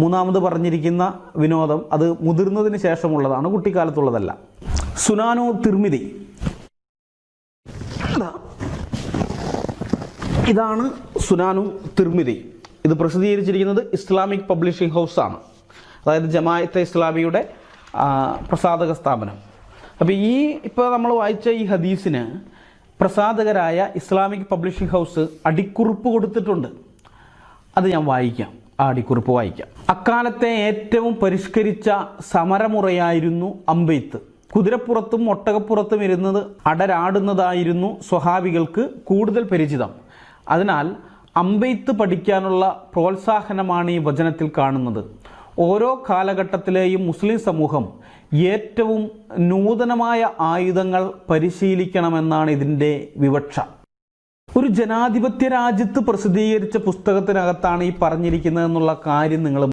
മൂന്നാമത് പറഞ്ഞിരിക്കുന്ന വിനോദം അത് മുതിർന്നതിന് ശേഷമുള്ളതാണ്, കുട്ടിക്കാലത്തുള്ളതല്ല. സുനാനു തിർമിദി, ഇതാണ് സുനാനു തിർമിദി. ഇത് പ്രസിദ്ധീകരിച്ചിരിക്കുന്നത് ഇസ്ലാമിക് പബ്ലിഷിംഗ് ഹൗസാണ്, അതായത് ജമാഅത്തെ ഇസ്ലാമിയുടെ പ്രസാധക സ്ഥാപനം. അപ്പോൾ ഇപ്പോൾ നമ്മൾ വായിച്ച ഈ ഹദീസിന് പ്രസാധകരായ ഇസ്ലാമിക് പബ്ലിഷിംഗ് ഹൗസ് അടിക്കുറിപ്പ് കൊടുത്തിട്ടുണ്ട്. അത് ഞാൻ വായിക്കാം, ആ അടിക്കുറിപ്പ് വായിക്കാം. അക്കാലത്തെ ഏറ്റവും പരിഷ്കരിച്ച സമരമുറയായിരുന്നു അമ്പെയ്ത്ത്. കുതിരപ്പുറത്തും ഒട്ടകപ്പുറത്തും ഇരുന്നത് അടരാടുന്നതായിരുന്നു സ്വഹാബികൾക്ക് കൂടുതൽ പരിചിതം. അതിനാൽ അമ്പെയ്ത്ത് പഠിക്കാനുള്ള പ്രോത്സാഹനമാണ് ഈ വചനത്തിൽ കാണുന്നത്. ഓരോ കാലഘട്ടത്തിലെയും മുസ്ലിം സമൂഹം ഏറ്റവും നൂതനമായ ആയുധങ്ങൾ പരിശീലിക്കണമെന്നാണ് ഇതിൻ്റെ വിവക്ഷ. ഒരു ജനാധിപത്യ രാജ്യത്ത് പ്രസിദ്ധീകരിച്ച പുസ്തകത്തിനകത്താണ് ഈ പറഞ്ഞിരിക്കുന്നതെന്നുള്ള കാര്യം നിങ്ങൾ